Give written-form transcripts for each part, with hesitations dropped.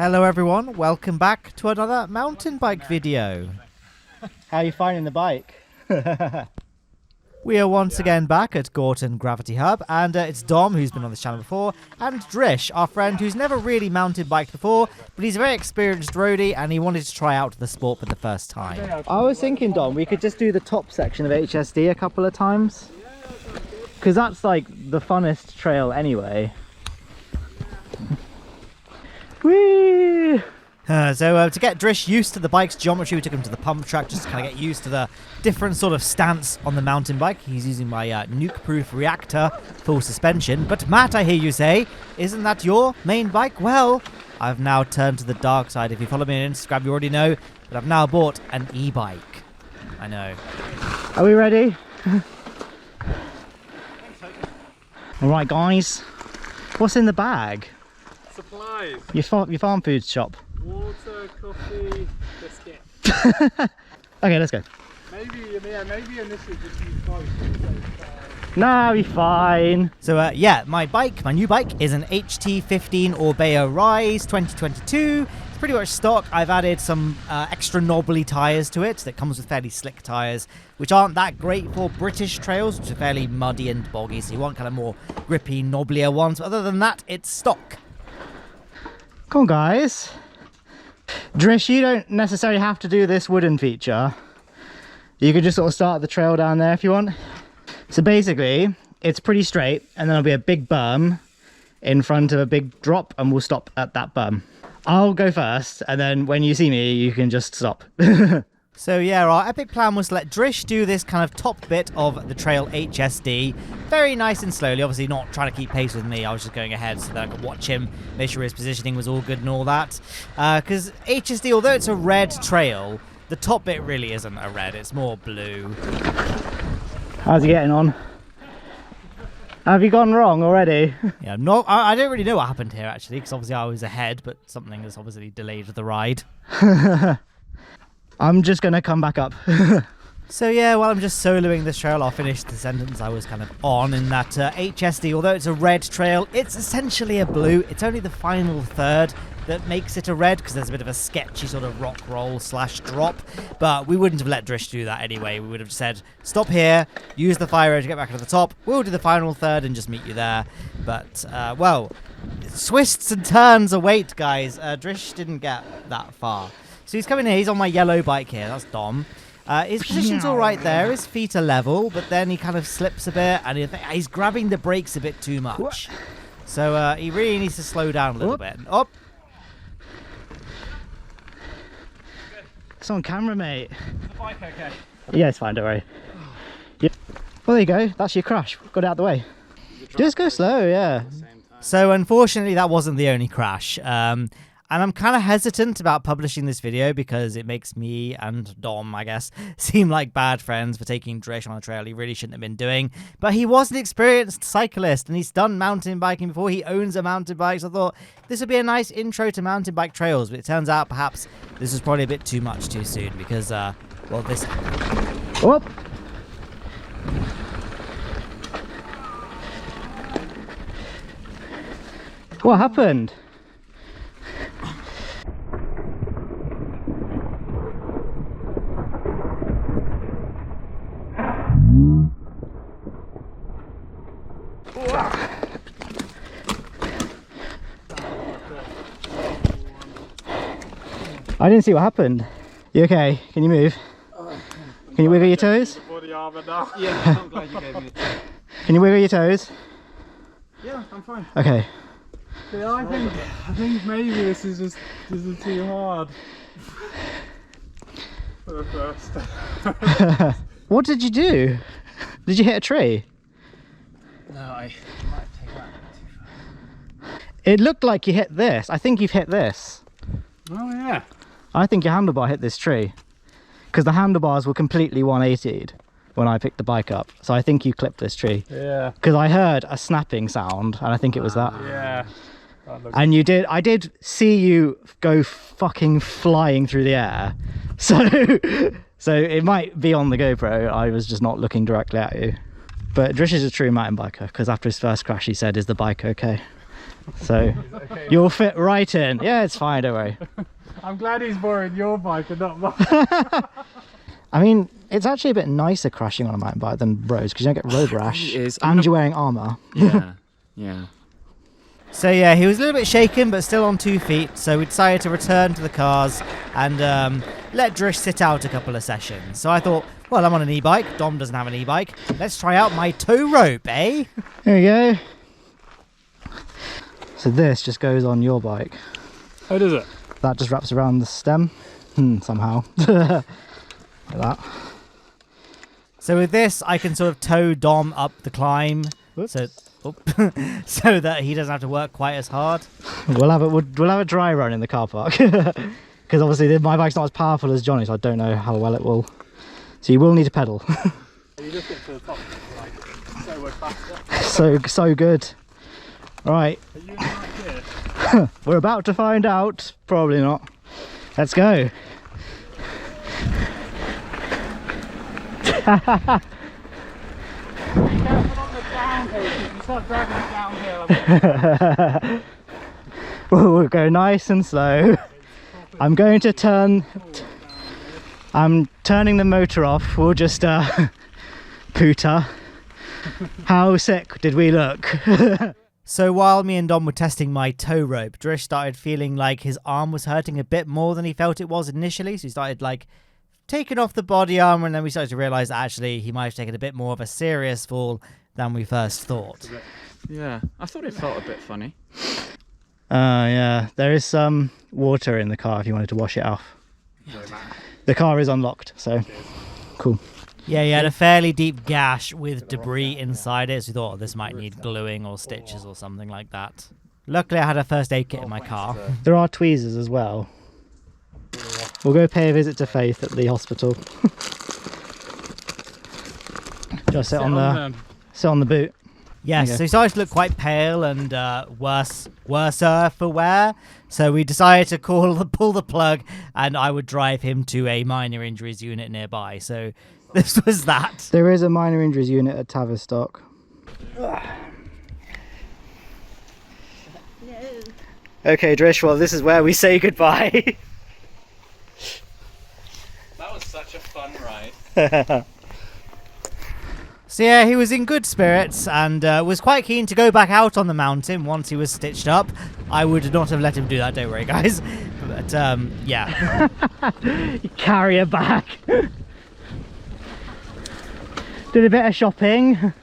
Hello everyone, welcome back to another mountain bike video. How are you finding the bike? We are once again back at Gawton Gravity Hub, and it's Dom, who's been on this channel before, and Drish, our friend who's never really mountain biked before, but he's a very experienced roadie and he wanted to try out the sport for the first time. I was thinking, Dom, we could just do the top section of HSD a couple of times. Because that's like the funnest trail anyway. Whee! So to get Drish used to the bike's geometry, we took him to the pump track just to kind of get used to the different sort of stance on the mountain bike. He's using my nuke-proof reactor full suspension. But Matt, I hear you say, isn't that your main bike? Well, I've now turned to the dark side. If you follow me on Instagram, you already know that I've now bought an e-bike. I know. Are we ready? Alright guys, what's in the bag? Supplies. Your farm food shop. Water, coffee, biscuit. Okay, let's go. Maybe initially just use both. Nah, we'll be fine. So yeah, my new bike is an HT15 Orbea Rise 2022. It's pretty much stock. I've added some extra knobbly tyres to it that comes with fairly slick tyres, which aren't that great for British trails, which are fairly muddy and boggy, so you want kind of more grippy, knobblier ones. But other than that, it's stock. Come on guys. Drish, you don't necessarily have to do this wooden feature. You could just sort of start the trail down there if you want. So basically, it's pretty straight, and then there'll be a big berm in front of a big drop, and we'll stop at that berm. I'll go first, and then when you see me, you can just stop. So yeah, our epic plan was to let Drish do this kind of top bit of the trail HSD, very nice and slowly, obviously not trying to keep pace with me. I was just going ahead so that I could watch him, make sure his positioning was all good and all that. Because HSD, although it's a red trail, the top bit really isn't a red, it's more blue. How's he getting on? Have you gone wrong already? Yeah, no, I don't really know what happened here actually, because obviously I was ahead, but something has obviously delayed the ride. I'm just going to come back up. So yeah, while I'm just soloing this trail, I'll finish the sentence I was kind of on in that HSD, although it's a red trail, it's essentially a blue. It's only the final third that makes it a red, because there's a bit of a sketchy sort of rock roll / drop, but we wouldn't have let Drish do that anyway. We would have said, stop here, use the fire road to get back to the top, we'll do the final third and just meet you there. But, well, twists and turns await, guys. Drish didn't get that far. So he's coming here, he's on my yellow bike here, that's Dom. His position's all right there, his feet are level, but then he kind of slips a bit, and he's grabbing the brakes a bit too much. So he really needs to slow down a little bit. Oh. It's on camera, mate. Is the bike okay? Yeah, it's fine, don't worry. Yep. Well, there you go, that's your crash. Got it out of the way. Just go slow, yeah. So unfortunately, that wasn't the only crash. And I'm kind of hesitant about publishing this video because it makes me and Dom, I guess, seem like bad friends for taking Drish on a trail he really shouldn't have been doing. But he was an experienced cyclist and he's done mountain biking before. He owns a mountain bike, so I thought this would be a nice intro to mountain bike trails. But it turns out perhaps this was probably a bit too much too soon because, well, this happened. Whoop. What happened? I didn't see what happened. You okay? Can you move? Can you wiggle your toes? Yeah, I'm glad you gave me the tip. Can you wiggle your toes? Yeah, I'm fine. Okay. Yeah, I think maybe this is too hard for the first. What did you do? Did you hit a tree? No, I might take that a bit too far. It looked like you hit this. I think you've hit this. Oh yeah. I think your handlebar hit this tree. Because the handlebars were completely 180'd when I picked the bike up. So I think you clipped this tree. Yeah. Because I heard a snapping sound and I think it was that. Yeah. And I did see you go fucking flying through the air. So it might be on the GoPro. I was just not looking directly at you. But Drish is a true mountain biker because after his first crash he said, "Is the bike okay?" So you'll fit right in. Yeah, it's fine, don't worry. I'm glad he's borrowing your bike and not mine. I mean, it's actually a bit nicer crashing on a mountain bike than roads because you don't get road rash. It is. And you're wearing armour. Yeah, yeah. So yeah, he was a little bit shaken, but still on 2 feet. So we decided to return to the cars and let Drish sit out a couple of sessions. So I thought, well, I'm on an e-bike. Dom doesn't have an e-bike. Let's try out my tow rope, eh? There we go. So this just goes on your bike. How does it? That just wraps around the stem somehow. Like that. So with this, I can sort of tow Dom up the climb. So, so that he doesn't have to work quite as hard. We'll have a dry run in the car park because obviously my bike's not as powerful as Johnny's. So I don't know how well it will. So you will need to pedal. You just get to the top, like, so much faster. so good. All right. Are you in the right gear? We're about to find out. Probably not. Let's go. Be careful on the downhill, if you start driving it downhill. We'll go nice and slow. I'm going to turn. I'm turning the motor off. We'll just pooter. How sick did we look? So while me and Dom were testing my tow rope, Drish started feeling like his arm was hurting a bit more than he felt it was initially. So he started like taking off the body armor, and then we started to realise that actually he might have taken a bit more of a serious fall than we first thought. Yeah, I thought it felt a bit funny. Yeah, there is some water in the car if you wanted to wash it off. The car is unlocked, so cool. Yeah, he had a fairly deep gash with debris inside it, so we thought, oh, this might need gluing or stitches or something like that. Luckily, I had a first aid kit in my car. There are tweezers as well. We'll go pay a visit to Faith at the hospital. Just sit on the boot. Yes, Okay. so he started to look quite pale and worser for wear. So we decided to pull the plug, and I would drive him to a minor injuries unit nearby. So this was that. There is a minor injuries unit at Tavistock. Okay, Drish, well, this is where we say goodbye. That was such a fun ride. So yeah, he was in good spirits and was quite keen to go back out on the mountain once he was stitched up. I would not have let him do that, don't worry guys. But yeah. Carry her back. Did a bit of shopping.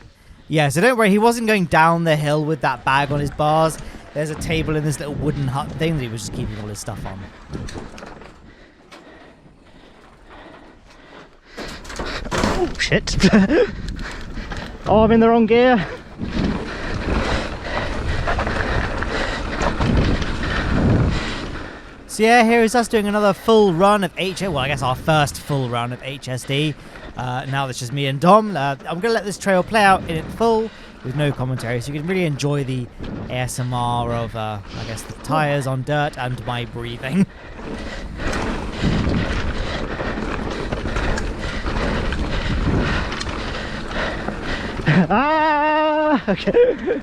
Yeah, so don't worry, he wasn't going down the hill with that bag on his bars. There's a table in this little wooden hut thing that he was just keeping all his stuff on. Oh, shit. Oh, I'm in the wrong gear. So yeah, here is us doing another full run of well, I guess our first full run of HSD. Now that's just me and Dom. I'm going to let this trail play out in its full with no commentary, so you can really enjoy the ASMR of, I guess, the tyres on dirt and my breathing. Ah, okay.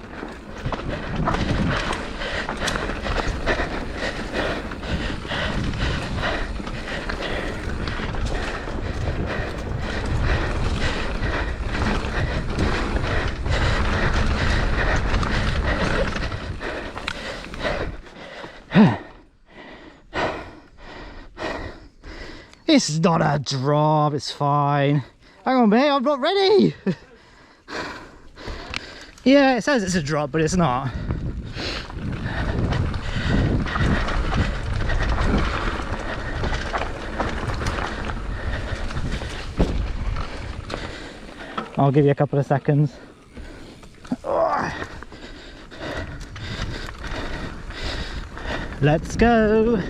This is not a drop, it's fine. Hang on, mate, I'm not ready. Yeah, it says it's a drop, but it's not. I'll give you a couple of seconds. Let's go.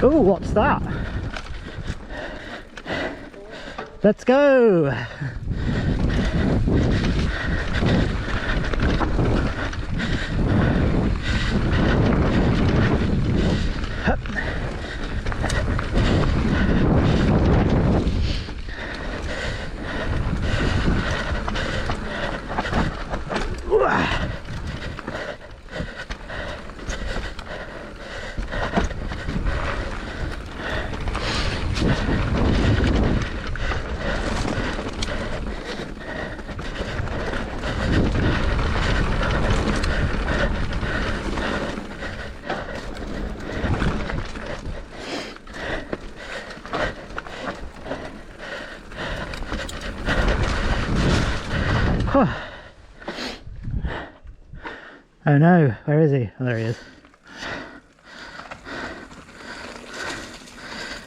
Oh, what's that? Let's go! Oh no, where is he? Oh, there he is.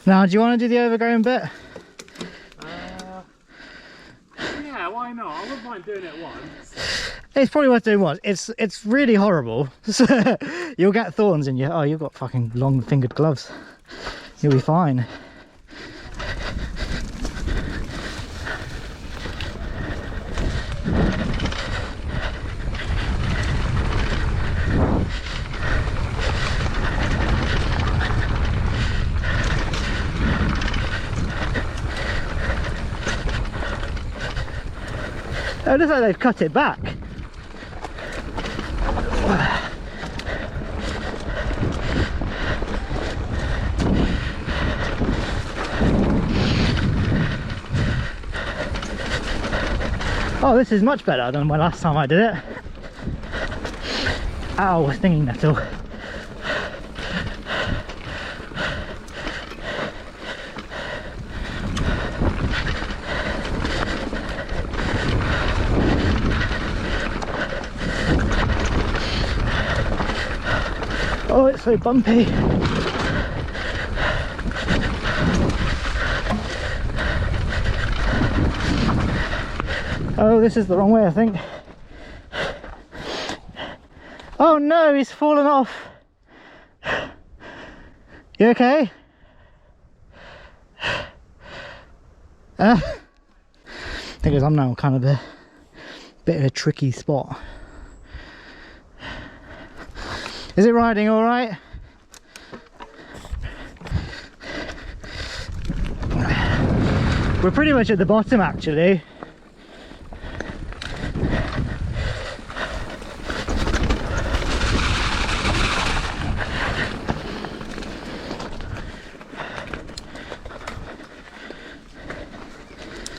Now, do you want to do the overgrown bit? Yeah, why not? I wouldn't mind doing it once. It's probably worth doing once. It's really horrible. You'll get thorns in your... Oh, you've got fucking long fingered gloves. You'll be fine. Oh, it looks like they've cut it back. Oh, this is much better than my last time I did it. Ow, stinging nettle. Oh, it's so bumpy. Oh, this is the wrong way, I think. Oh no, he's fallen off. You okay? I think I'm now kind of a bit of a tricky spot. Is it riding all right? We're pretty much at the bottom actually.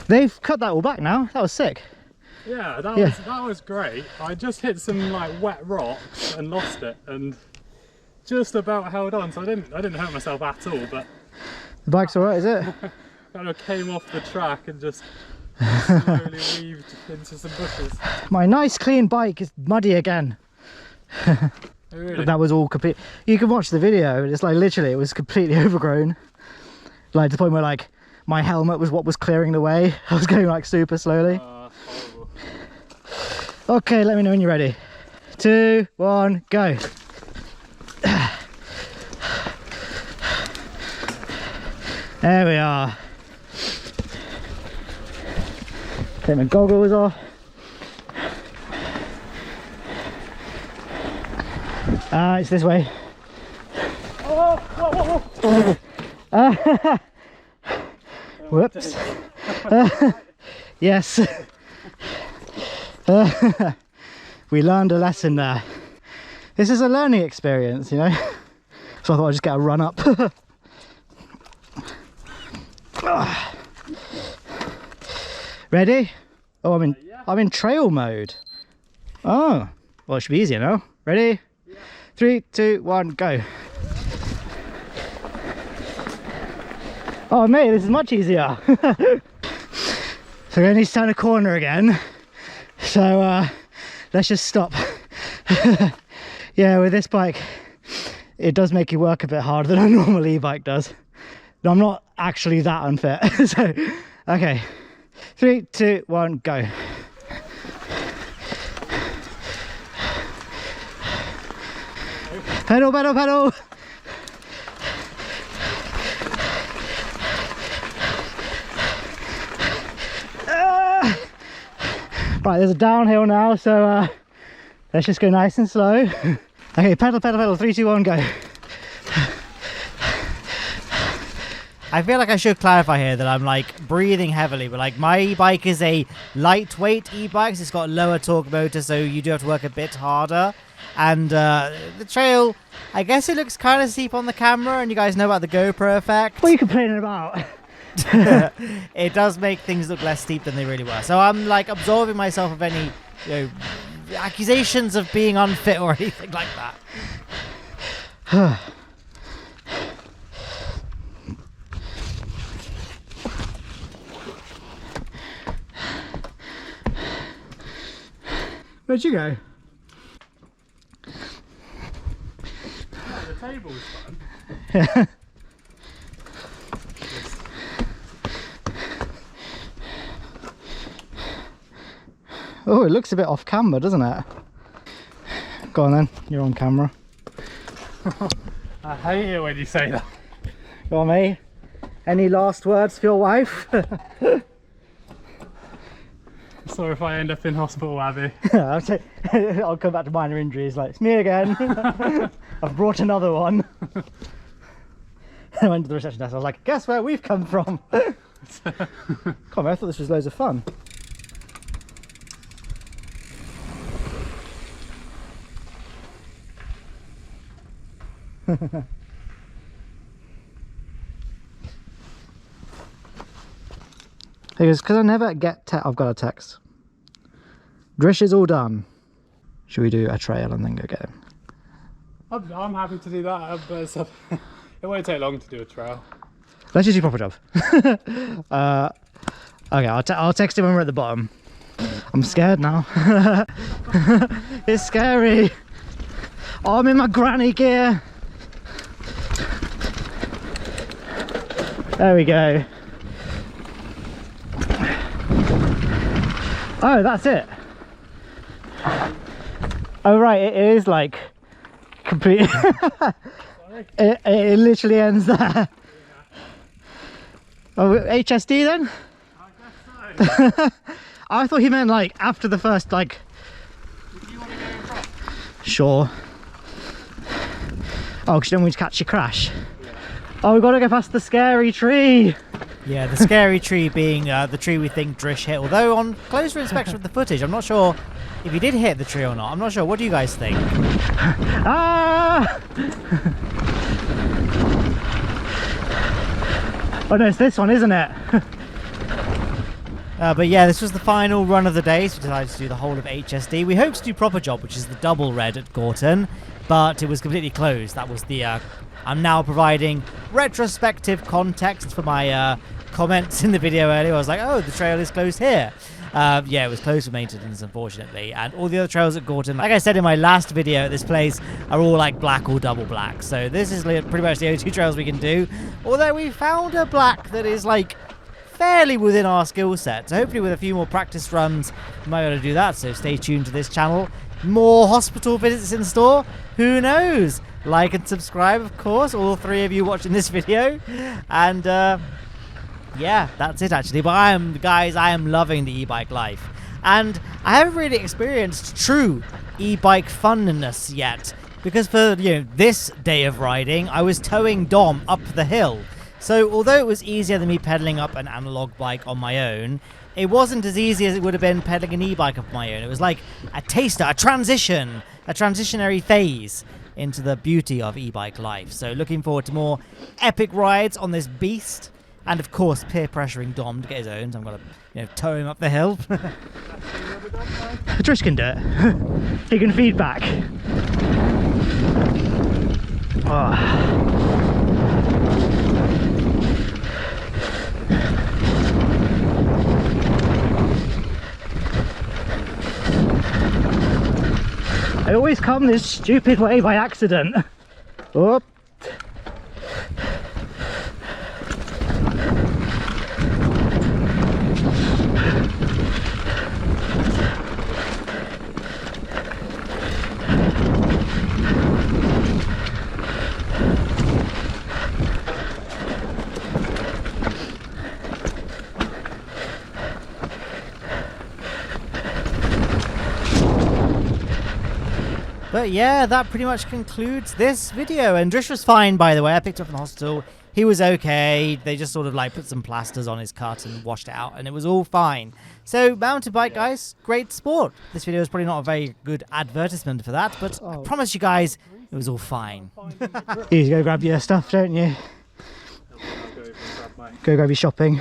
They've cut that all back now. That was sick. Yeah, that was great. I just hit some like wet rocks and lost it, and just about held on. So I didn't hurt myself at all, but The bike's all right, is it? kind of came off the track and just slowly weaved into some bushes. My nice clean bike is muddy again. Really? That was all complete. You can watch the video. It's like literally, it was completely overgrown. Like to the point where like my helmet was what was clearing the way. I was going like super slowly. Horrible. Okay, let me know when you're ready. 2, 1, go. There we are. Take my goggles off. It's this way. Whoops. Yes. We learned a lesson there. This is a learning experience, you know. So I thought I'd just get a run up. Ready? Oh, I'm in trail mode. Oh, well, it should be easier now. Ready? 3, 2, 1, go. Oh mate, this is much easier. So we need to turn a corner again. So let's just stop. Yeah, with this bike, it does make you work a bit harder than a normal e-bike does. No, I'm not actually that unfit. So, okay. 3, 2, 1, go. Pedal, pedal, pedal. Right, there's a downhill now, so let's just go nice and slow. Okay, pedal, pedal, pedal, 3, 2, 1, go. I feel like I should clarify here that I'm like breathing heavily, but like my e-bike is a lightweight e-bike, so it's got a lower torque motor, so you do have to work a bit harder. And the trail, I guess it looks kind of steep on the camera, and you guys know about the GoPro effect. What are you complaining about? It does make things look less steep than they really were. So I'm like absolving myself of any, you know, accusations of being unfit or anything like that. Where'd you go? The table's fun. Yeah. Oh, it looks a bit off camera, doesn't it? Go on then, you're on camera. I hate it when you say that. Go on, mate. Any last words for your wife? Sorry if I end up in hospital, Abby. I'll come back to minor injuries, like, it's me again. I've brought another one. I went to the reception desk, I was like, guess where we've come from? Come on, I thought this was loads of fun. Because I never get I've got a text. Drish is all done. Should we do a trail and then go get him? I'm happy to do that, but it won't take long to do a trail. Let's just do a proper job. Okay, I'll text him when we're at the bottom. I'm scared now. It's scary. Oh, I'm in my granny gear. There we go. Oh, that's it. Oh right, it is like complete. it literally ends there. Yeah. Oh, HSD then? I guess so. I thought he meant like after the first like. Do you want to go in front? Sure. Oh, because you don't want to catch your crash. Yeah. Oh, we've got to go past the scary tree. Yeah, the scary tree being the tree we think Drish hit. Although on closer inspection of the footage, I'm not sure if he did hit the tree or not. I'm not sure. What do you guys think? Ah! Oh no, it's this one, isn't it? But yeah, this was the final run of the day, so we decided to do the whole of HSD. We hoped to do proper job, which is the double red at Gawton, but it was completely closed. That was the... I'm now providing retrospective context for my comments in the video earlier. I was like, oh, the trail is closed here. Yeah, it was closed for maintenance, unfortunately. And all the other trails at Gawton, like I said in my last video at this place, are all like black or double black. So this is pretty much the only two trails we can do. Although we found a black that is like fairly within our skill set. So hopefully with a few more practice runs, we might be able to do that. So stay tuned to this channel. More hospital visits in store. Who knows? Like and subscribe, of course, all three of you watching this video. And yeah, that's it actually. But I am loving the e-bike life. And I haven't really experienced true e-bike funness yet. Because for this day of riding, I was towing Dom up the hill. So although it was easier than me pedaling up an analog bike on my own, it wasn't as easy as it would have been pedaling an e-bike up my own. It was like a taster, a transitionary phase into the beauty of e-bike life. So looking forward to more epic rides on this beast, and of course peer pressuring Dom to get his own. So I'm gonna tow him up the hill. Trish can do it. He can feed back. Oh. I always come this stupid way by accident. Oh. But yeah, that pretty much concludes this video. And Drish was fine, by the way. I picked him up in the hospital. He was okay. They just sort of like put some plasters on his cut and washed it out, and it was all fine. So mountain bike, guys, great sport. This video is probably not a very good advertisement for that, but I promise you guys, it was all fine. You go grab your stuff, don't you? Go grab your shopping.